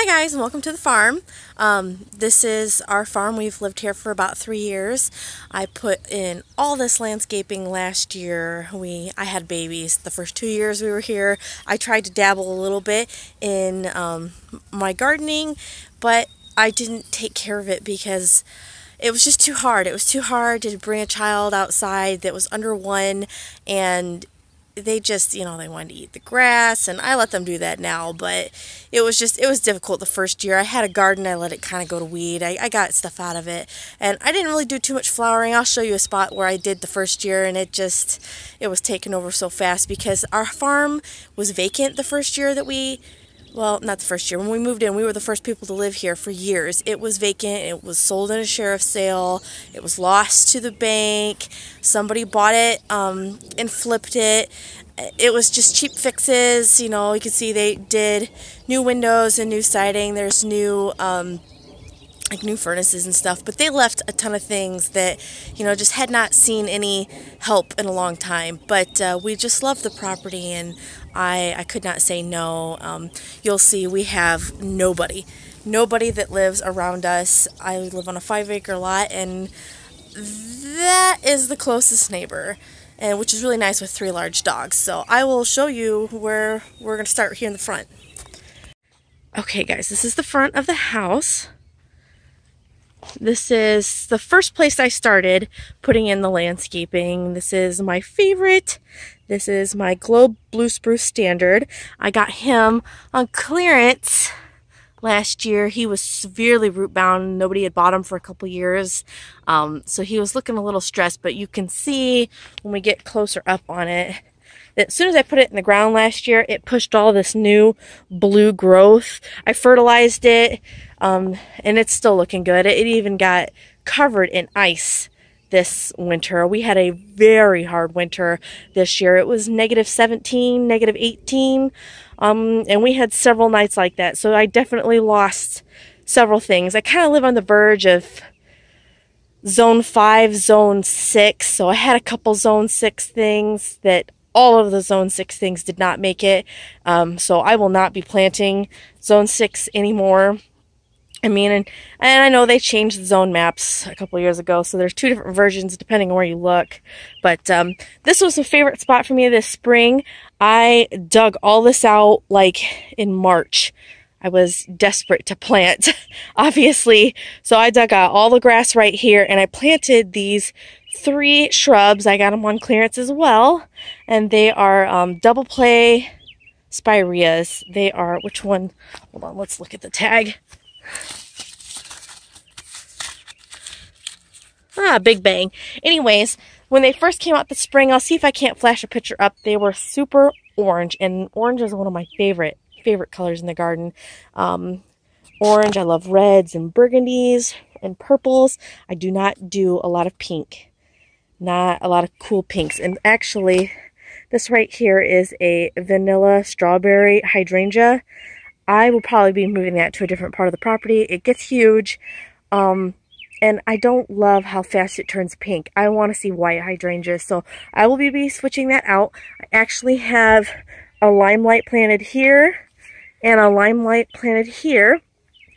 Hi guys, and welcome to the farm. This is our farm. We've lived here for about 3 years. I put in all this landscaping last year. I had babies the first 2 years we were here. I tried to dabble a little bit in my gardening, but I didn't take care of it because it was just too hard. It was too hard to bring a child outside that was under 1, and they just, they wanted to eat the grass, and I let them do that now, but it was difficult the first year. I had a garden, I let it kind of go to weed. I got stuff out of it, and I didn't really do too much flowering. I'll show you a spot where I did the first year, and it was taken over so fast because our farm was vacant the first year that well, not the first year. When we moved in, we were the first people to live here for years. It was vacant. It was sold in a sheriff's sale. It was lost to the bank. Somebody bought it and flipped it. It was just cheap fixes. You can see they did new windows and new siding. There's new new furnaces and stuff, but they left a ton of things that just had not seen any help in a long time. But we just love the property, and I could not say no. You'll see we have nobody that lives around us. I live on a 5-acre lot, and that is the closest neighbor, and which is really nice with 3 large dogs. So I will show you where we're going to start here in the front. Okay guys, this is the front of the house. This is the first place I started putting in the landscaping. This is my favorite. This is my Globe Blue Spruce Standard. I got him on clearance last year. He was severely root bound. Nobody had bought him for a couple years. So he was looking a little stressed, but you can see when we get closer up on it, as soon as I put it in the ground last year, it pushed all this new blue growth. I fertilized it, and it's still looking good. It even got covered in ice this winter. We had a very hard winter this year. It was -17, -18, and we had several nights like that. So I definitely lost several things. I kind of live on the verge of zone 5, zone 6. So I had a couple zone 6 things that all of the zone 6 things did not make it. So I will not be planting zone 6 anymore. And I know they changed the zone maps a couple years ago, so there's 2 different versions depending on where you look. But this was a favorite spot for me this spring. I dug all this out like in March. I was desperate to plant, obviously. So I dug out all the grass right here, and I planted these 3 shrubs. I got them on clearance as well, and they are double play spireas. They are, which one? Hold on, let's look at the tag. Big Bang. Anyways, when they first came out this spring, I'll see if I can't flash a picture up. They were super orange, and orange is one of my favorite colors in the garden. Orange, I love reds and burgundies and purples. I do not do a lot of pink. Not a lot of cool pinks. And actually, this right here is a vanilla strawberry hydrangea. I will probably be moving that to a different part of the property. It gets huge. And I don't love how fast it turns pink. I want to see white hydrangeas. So I will be switching that out. I actually have a limelight planted here and a limelight planted here.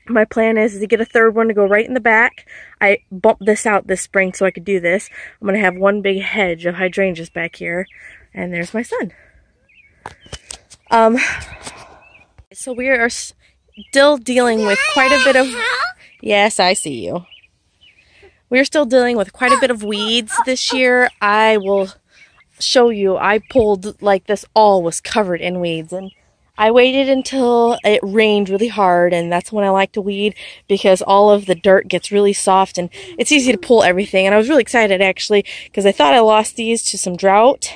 My plan is to get a 3rd one to go right in the back. I bumped this out this spring so I could do this. I'm going to have one big hedge of hydrangeas back here. And there's my son. So we are still dealing with quite a bit of... Yes, I see you. We're still dealing with quite a bit of weeds this year. I will show you. I pulled, like, this all was covered in weeds, and I waited until it rained really hard, and that's when I like to weed, because all of the dirt gets really soft and it's easy to pull everything. And I was really excited, actually, because I thought I lost these to some drought.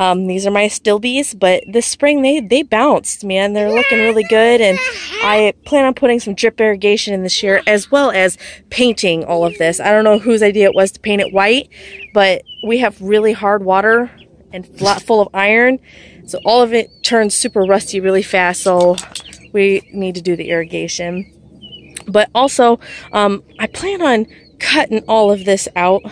These are my still bees, but this spring they bounced, man. They're looking really good, and I plan on putting some drip irrigation in this year, as well as painting all of this. I don't know whose idea it was to paint it white, but we have really hard water and full of iron, so all of it turns super rusty really fast, so we need to do the irrigation. But also, I plan on cutting all of this out.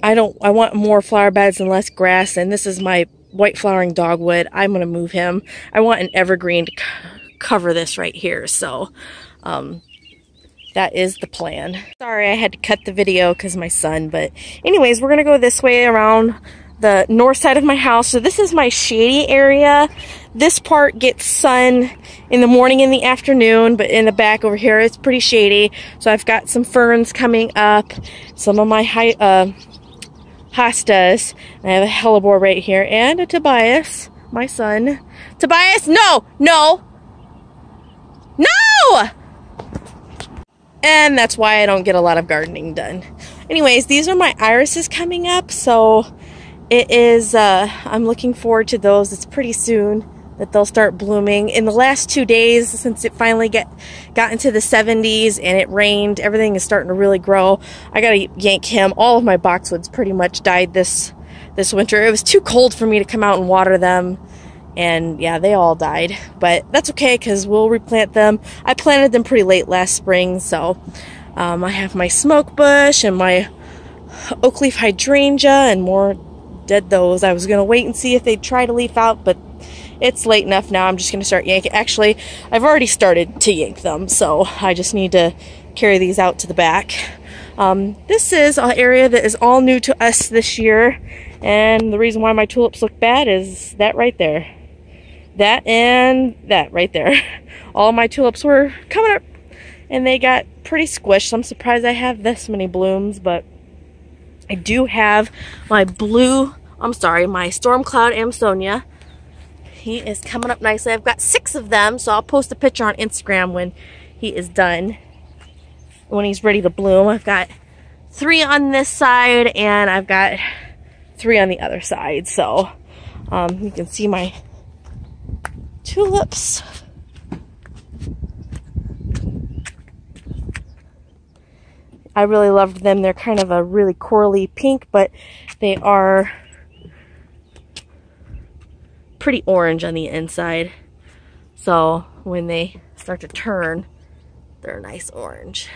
I want more flower beds and less grass, and this is my white flowering dogwood. I'm going to move him. I want an evergreen to cover this right here. So that is the plan. Sorry I had to cut the video because my son, but anyways, we're gonna go this way around the north side of my house. So this is my shady area. This part gets sun in the morning and the afternoon, but in the back over here it's pretty shady. So I've got some ferns coming up, some of my hostas. I have a hellebore right here, and a Tobias, my son. Tobias, no! No! No! And that's why I don't get a lot of gardening done. Anyways, these are my irises coming up, so it is, I'm looking forward to those. It's pretty soon that they'll start blooming. In the last 2 days, since it finally got into the 70s and it rained, everything is starting to really grow. I gotta yank him. All of my boxwoods pretty much died this winter. It was too cold for me to come out and water them. And yeah, they all died, but that's okay because we'll replant them. I planted them pretty late last spring, so I have my smoke bush and my oak leaf hydrangea and more dead those. I was going to wait and see if they'd try to leaf out, but it's late enough now. I'm just going to start yanking. Actually, I've already started to yank them, so I just need to carry these out to the back. This is an area that is all new to us this year, and the reason why my tulips look bad is that right there. That and that right there. All my tulips were coming up and they got pretty squished. I'm surprised I have this many blooms, but I do have my my storm cloud Amsonia. He is coming up nicely. I've got 6 of them, so I'll post a picture on Instagram when he is done, when he's ready to bloom. I've got 3 on this side and I've got 3 on the other side. So you can see my tulips. I really loved them. They're kind of a really corally pink, but they are pretty orange on the inside. So when they start to turn, they're a nice orange.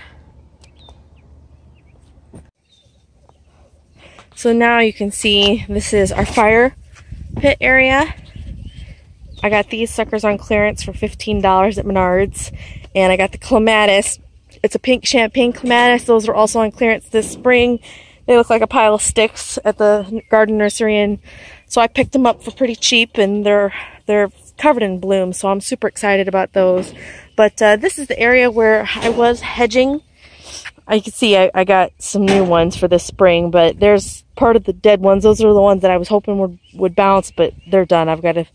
So now you can see this is our fire pit area. I got these suckers on clearance for $15 at Menards, and I got the clematis. It's a pink champagne clematis. Those were also on clearance this spring. They look like a pile of sticks at the garden nursery, and so I picked them up for pretty cheap, and they're covered in bloom, so I'm super excited about those. But this is the area where I was hedging. You can see I got some new ones for this spring, but there's part of the dead ones. Those are the ones that I was hoping would bounce, but they're done. I've got to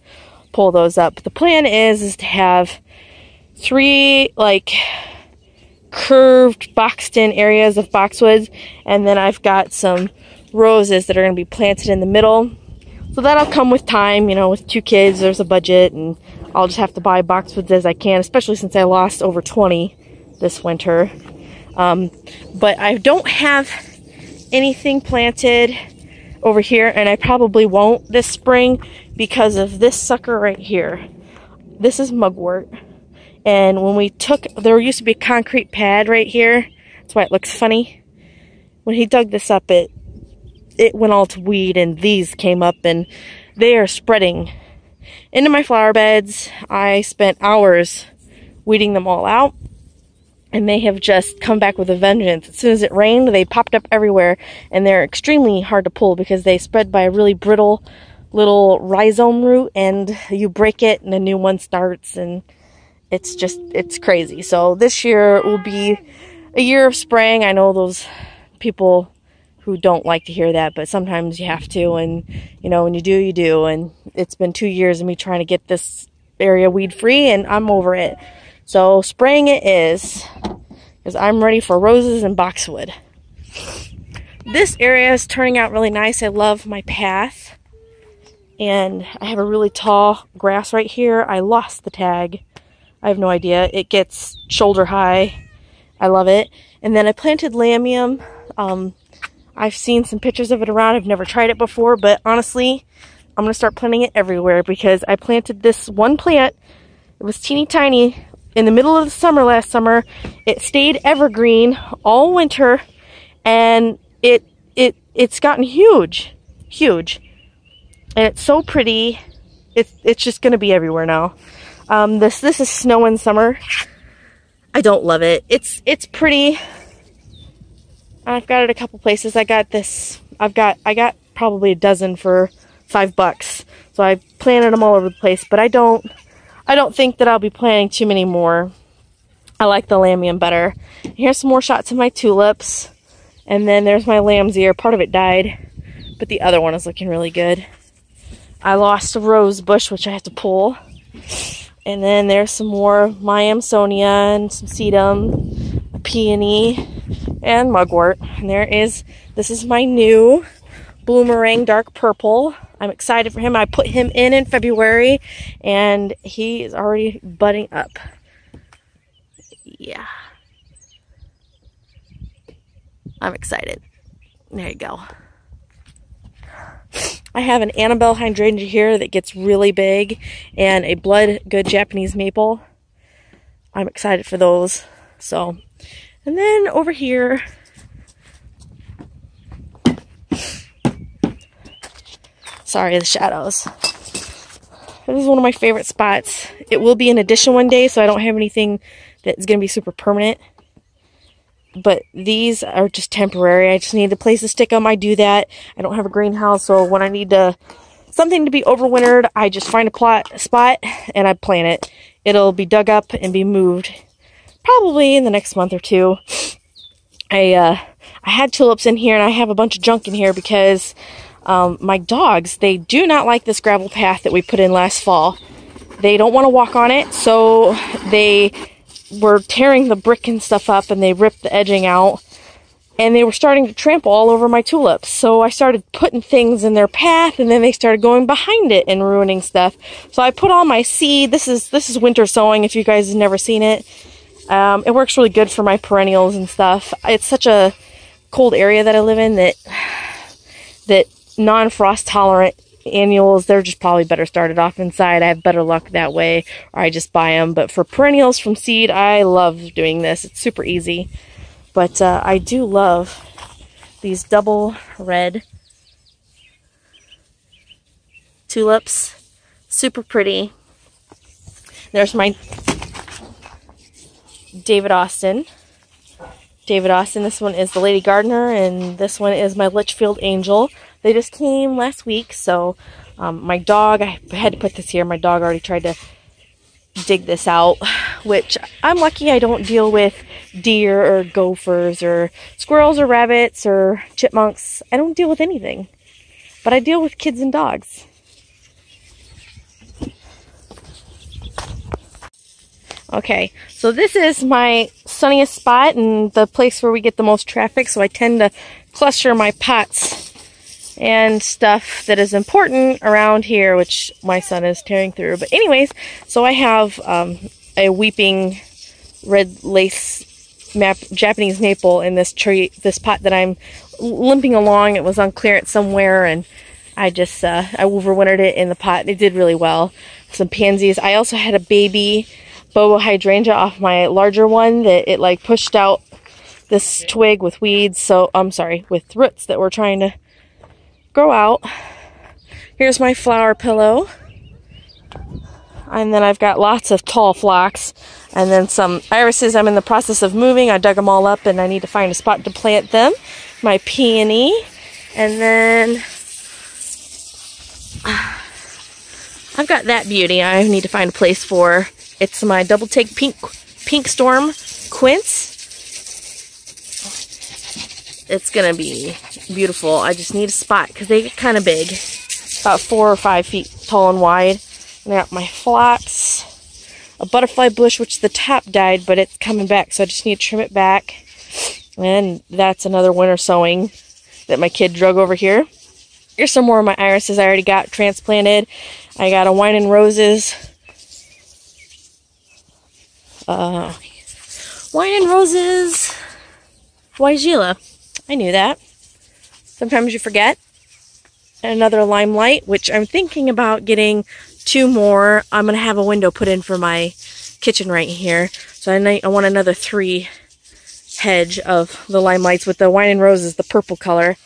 pull those up. The plan is to have 3 like curved boxed in areas of boxwoods, and then I've got some roses that are going to be planted in the middle. So that'll come with time, you know, with 2 kids, there's a budget, and I'll just have to buy boxwoods as I can, especially since I lost over 20 this winter. But I don't have anything planted over here, and I probably won't this spring because of this sucker right here. This is mugwort, and when we there used to be a concrete pad right here. That's why it looks funny. When he dug this up, it went all to weed, and these came up, and they are spreading into my flower beds. I spent hours weeding them all out, and they have just come back with a vengeance. As soon as it rained, they popped up everywhere, and they're extremely hard to pull because they spread by a really brittle little rhizome root, and you break it and a new one starts, and it's crazy. So this year will be a year of spraying. I know those people who don't like to hear that, but sometimes you have to, and you know, when you do, you do. And it's been 2 years of me trying to get this area weed free, and I'm over it. So spraying it is, because I'm ready for roses and boxwood. This area is turning out really nice. I love my path, and I have a really tall grass right here. I lost the tag. I have no idea. It gets shoulder high. I love it. And then I planted lamium. I've seen some pictures of it around. I've never tried it before, but honestly, I'm going to start planting it everywhere because I planted this one plant. It was teeny tiny in the middle of the summer last summer. It stayed evergreen all winter, and it's gotten huge. And it's so pretty. It's just going to be everywhere now. This is snow in summer. I don't love it. It's pretty. I've got it a couple places. I got probably a dozen for $5. So I planted them all over the place, but I don't think that I'll be planting too many more. I like the lamium better. Here's some more shots of my tulips. And then there's my lamb's ear. Part of it died, but the other one is looking really good. I lost a rose bush, which I have to pull. And then there's some more my Amsonia and some sedum, a peony, and mugwort. And this is my new bloomerang dark purple. I'm excited for him. I put him in February, and he is already budding up. Yeah. I'm excited. There you go. I have an Annabelle hydrangea here that gets really big, and a blood good Japanese maple. I'm excited for those. So, and then over here, sorry, the shadows. This is one of my favorite spots. It will be an addition one day, so I don't have anything that's going to be super permanent. But these are just temporary. I just need a place to stick them. I do that. I don't have a greenhouse, so when I need something to be overwintered, I just find a spot and I plant it. It'll be dug up and be moved probably in the next month or two. I had tulips in here, and I have a bunch of junk in here because my dogs, they do not like this gravel path that we put in last fall. They don't want to walk on it, so they were tearing the brick and stuff up, and they ripped the edging out, and they were starting to trample all over my tulips. So I started putting things in their path, and then they started going behind it and ruining stuff. So I put all my seed. This is winter sowing, if you guys have never seen it. It works really good for my perennials and stuff. It's such a cold area that I live in that non-frost tolerant annuals, they're just probably better started off inside. I have better luck that way, or I just buy them. But for perennials from seed, I love doing this. It's super easy. But I do love these double red tulips. Super pretty. There's my David Austin. This one is the Lady Gardener, and this one is my Litchfield Angel. They just came last week, so my dog, I had to put this here. My dog already tried to dig this out, which I'm lucky I don't deal with deer or gophers or squirrels or rabbits or chipmunks. I don't deal with anything, but I deal with kids and dogs. Okay, so this is my sunniest spot and the place where we get the most traffic, so I tend to cluster my pots and stuff that is important around here, which my son is tearing through. But anyways, so I have a weeping red lace Japanese maple in this pot that I'm limping along. It was on clearance somewhere, and I just I overwintered it in the pot. It did really well. Some pansies. I also had a baby bobo hydrangea off my larger one that it like pushed out this twig with weeds. So I'm sorry, with roots that were trying to grow out. Here's my flower pillow. And then I've got lots of tall phlox. And then some irises I'm in the process of moving. I dug them all up and I need to find a spot to plant them. My peony. And then I've got that beauty I need to find a place for. It's my double take pink storm quince. It's gonna be beautiful. I just need a spot because they get kind of big, about 4 or 5 feet tall and wide. And I got my phlox, a butterfly bush, which the top died, but it's coming back, so I just need to trim it back. And that's another winter sowing that my kid drug over here. Here's some more of my irises I already got transplanted. I got a wine and roses. Wine and roses Weigela. I knew that. Sometimes you forget. And another limelight, which I'm thinking about getting 2 more. I'm going to have a window put in for my kitchen right here. So I want another 3 hedge of the limelights with the wine and roses, the purple color.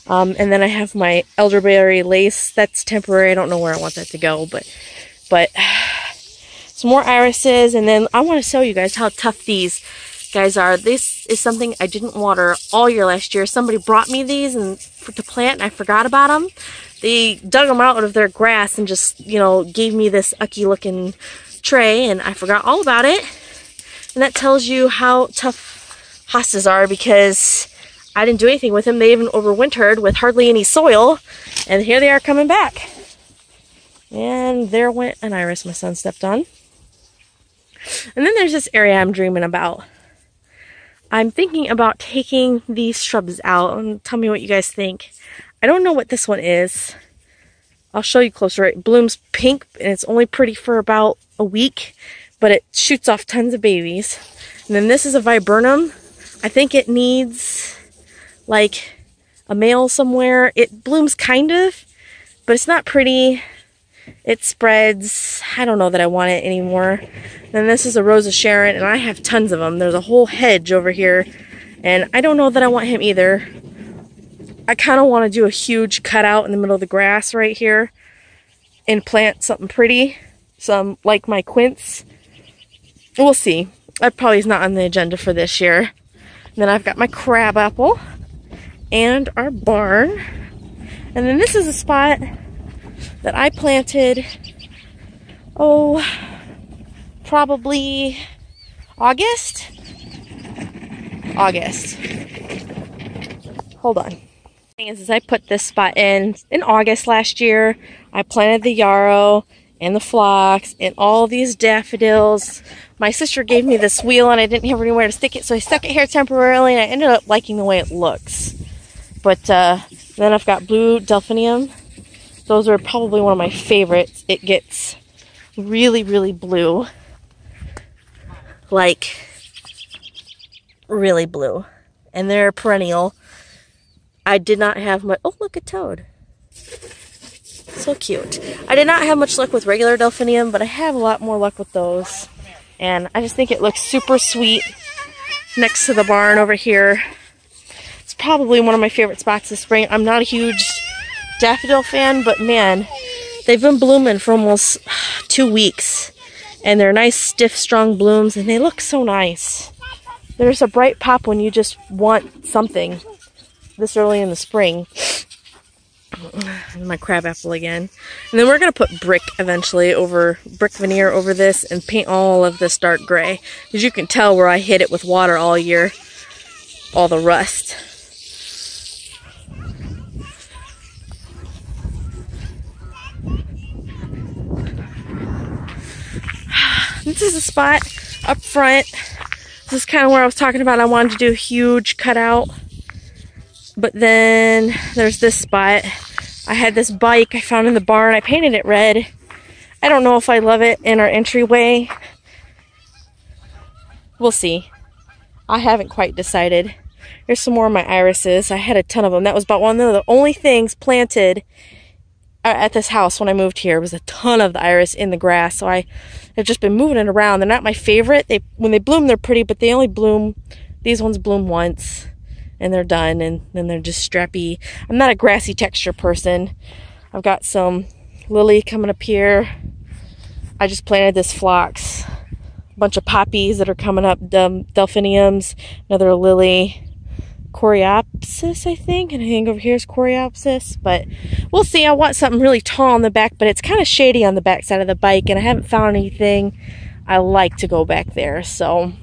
And then I have my elderberry lace. That's temporary. I don't know where I want that to go, but some more irises, and then I want to show you guys how tough these guys are. This is something I didn't water all year last year. Somebody brought me these to plant, and I forgot about them. They dug them out of their grass and just, you know, gave me this ucky looking tray, and I forgot all about it. And that tells you how tough hostas are, because I didn't do anything with them. They even overwintered with hardly any soil, and here they are coming back. And there went an iris my son stepped on. And then there's this area I'm dreaming about. I'm thinking about taking these shrubs out, and tell me what you guys think. I don't know what this one is. I'll show you closer. It blooms pink, and it's only pretty for about a week, but it shoots off tons of babies. And then this is a viburnum. I think it needs like a male somewhere. It blooms kind of, but it's not pretty. It spreads. I don't know that I want it anymore. Then this is a Rose of Sharon, and I have tons of them. There's a whole hedge over here, and I don't know that I want him either. I kind of want to do a huge cutout in the middle of the grass right here and plant something pretty, some like my quince. We'll see. That probably is not on the agenda for this year. And then I've got my crabapple and our barn. And then this is a spot that I planted, oh, probably August? Hold on. The thing is I put this spot in August last year. I planted the yarrow and the phlox and all these daffodils. My sister gave me this wheel and I didn't have anywhere to stick it, so I stuck it here temporarily, and I ended up liking the way it looks. But then I've got blue delphinium. Those are probably one of my favorites. It gets really, really blue. Like, really blue. And they're perennial. I did not have much... Oh, look, a toad. So cute. I did not have much luck with regular delphinium, but I have a lot more luck with those. And I just think it looks super sweet next to the barn over here. It's probably one of my favorite spots this spring. I'm not a huge daffodil fan, but man, they've been blooming for almost 2 weeks, and they're nice, stiff, strong blooms, and they look so nice. There's a bright pop when you just want something this early in the spring. My crabapple again. And then we're going to put brick eventually over, brick veneer over this, and paint all of this dark gray, because you can tell where I hit it with water all year, all the rust. This is a spot up front. This is kind of where I was talking about. I wanted to do a huge cutout. But then there's this spot. I had this bike I found in the barn. I painted it red. I don't know if I love it in our entryway. We'll see. I haven't quite decided. Here's some more of my irises. I had a ton of them. That was about one of the only things planted at this house when I moved here. Was a ton of the iris in the grass, so I have just been moving it around. They're not my favorite. When they bloom, they're pretty, but they only bloom, these ones bloom once, and they're done, and then they're just strappy. I'm not a grassy texture person. I've got some lily coming up here. I just planted this phlox. A bunch of poppies that are coming up, delphiniums, another lily. Coreopsis, I think, and I think over here is Coreopsis, but we'll see. I want something really tall on the back, but it's kind of shady on the back side of the bike, and I haven't found anything I like to go back there, so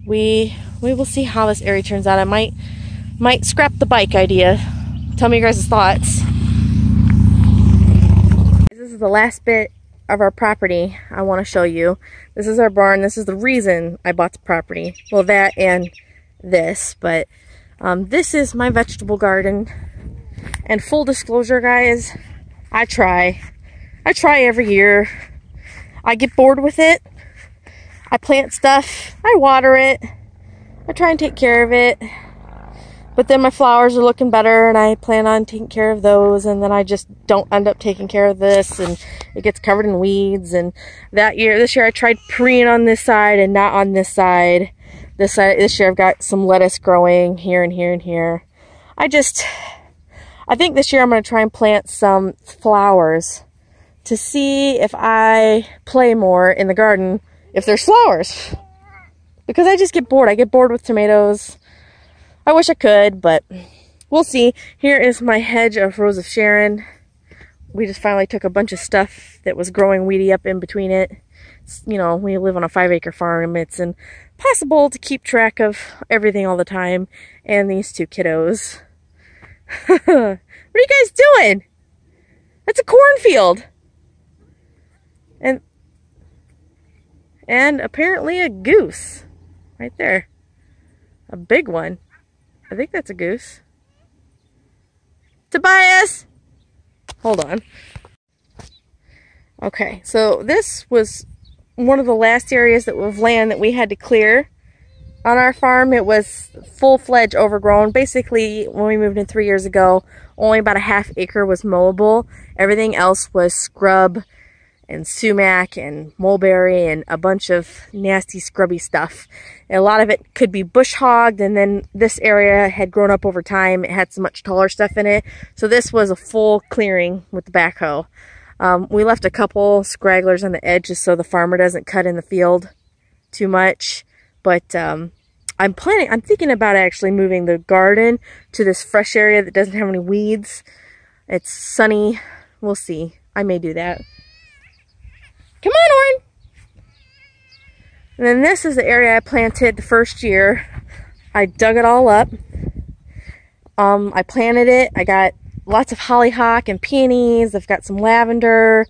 we will see how this area turns out. I might scrap the bike idea. Tell me your guys' thoughts. This is the last bit of our property I want to show you. This is our barn. This is the reason I bought the property. Well, that and this, but this is my vegetable garden. And full disclosure, guys, I try every year. I get bored with it. I plant stuff, I water it, I try and take care of it, but then my flowers are looking better and I plan on taking care of those, and then I just don't end up taking care of this, and it gets covered in weeds. And this year I tried preening on this side and not on this side. This year I've got some lettuce growing here and here and here. I think this year I'm going to try and plant some flowers to see if I play more in the garden if there's flowers. Because I just get bored. I get bored with tomatoes. I wish I could, but we'll see. Here is my hedge of Rose of Sharon. We just finally took a bunch of stuff that was growing weedy up in between it. You know, we live on a 5-acre farm. It's impossible to keep track of everything all the time. And these two kiddos. What are you guys doing? That's a cornfield. And apparently a goose. Right there. A big one. I think that's a goose. Tobias! Hold on. Okay, so this was one of the last areas of land that we had to clear on our farm. It was full-fledged overgrown. Basically, when we moved in 3 years ago, only about a ½ acre was mowable. Everything else was scrub and sumac and mulberry and a bunch of nasty scrubby stuff. And a lot of it could be bush hogged, and then this area had grown up over time. It had some much taller stuff in it. So this was a full clearing with the backhoe. We left a couple scragglers on the edges so the farmer doesn't cut in the field too much. But I'm thinking about actually moving the garden to this fresh area that doesn't have any weeds. It's sunny. We'll see. I may do that. Come on, Orin! And then this is the area I planted the first year. I dug it all up. I planted it. I got lots of hollyhock and peonies. I've got some lavender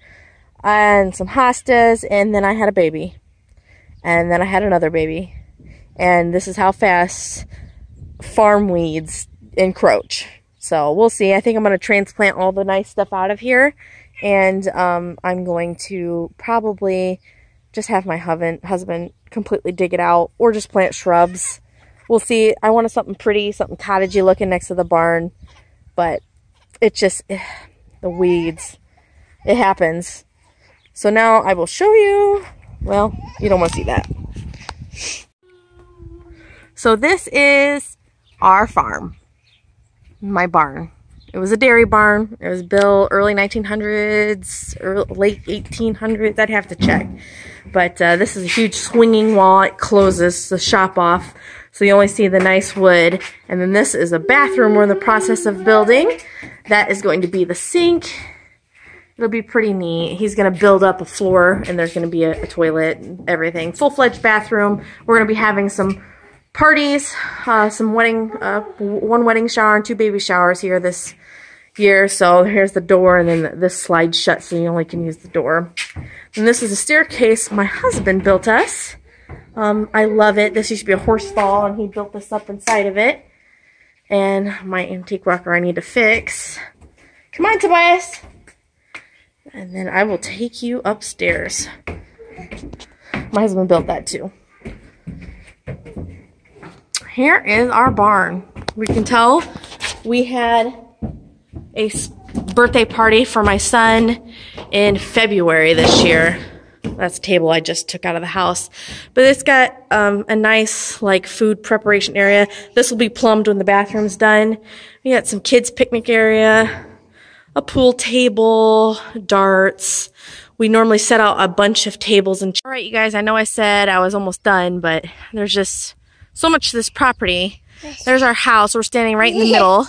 and some hostas. And then I had a baby. And then I had another baby. And this is how fast farm weeds encroach. So we'll see. I think I'm going to transplant all the nice stuff out of here. And I'm going to probably just have my husband completely dig it out, or just plant shrubs. We'll see. I wanted something pretty, something cottagey looking next to the barn. But it just, the weeds, it happens. So now I will show you. Well, you don't want to see that. So this is our farm, my barn. It was a dairy barn. It was built early 1900s, or late 1800s. I'd have to check. But this is a huge swinging wall. It closes the shop off, so you only see the nice wood. And then this is a bathroom we're in the process of building. That is going to be the sink. It'll be pretty neat. He's going to build up a floor, and there's going to be a toilet and everything. Full-fledged bathroom. We're going to be having some parties, some wedding, one wedding shower and 2 baby showers here this year. So here's the door, and then this slides shut so you only can use the door. And this is a staircase my husband built us. I love it. This used to be a horse stall, and he built this up inside of it. And my antique rocker I need to fix. Come on, Tobias. And then I will take you upstairs. My husband built that too. Here is our barn. We can tell we had a birthday party for my son in February this year. That's a table I just took out of the house. But it's got a nice like food preparation area. This will be plumbed when the bathroom's done. We got some kids picnic area, a pool table, darts. We normally set out a bunch of tables and all right, you guys, I know I said I was almost done, but there's just so much to this property. There's our house. We're standing right in the middle.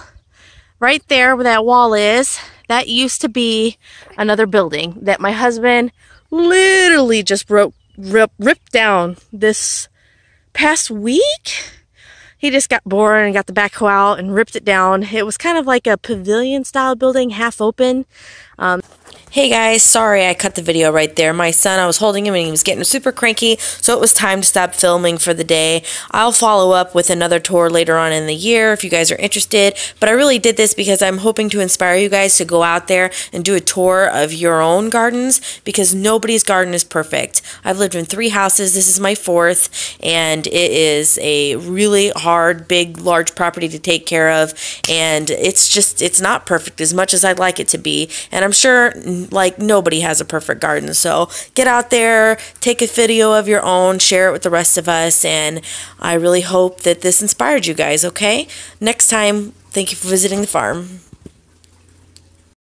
Right there where that wall is, that used to be another building that my husband literally just ripped down this past week. He just got bored and got the backhoe out and ripped it down. It was kind of like a pavilion style building, half open. Hey guys, sorry I cut the video right there. My son, I was holding him and he was getting super cranky, so it was time to stop filming for the day. I'll follow up with another tour later on in the year if you guys are interested, but I really did this because I'm hoping to inspire you guys to go out there and do a tour of your own gardens, because nobody's garden is perfect. I've lived in 3 houses. This is my 4th, and it is a really hard, big, large property to take care of, and it's not perfect as much as I'd like it to be, and I'm sure like nobody has a perfect garden. So get out there, take a video of your own, share it with the rest of us, and I really hope that this inspired you guys, okay? Next time, thank you for visiting the farm.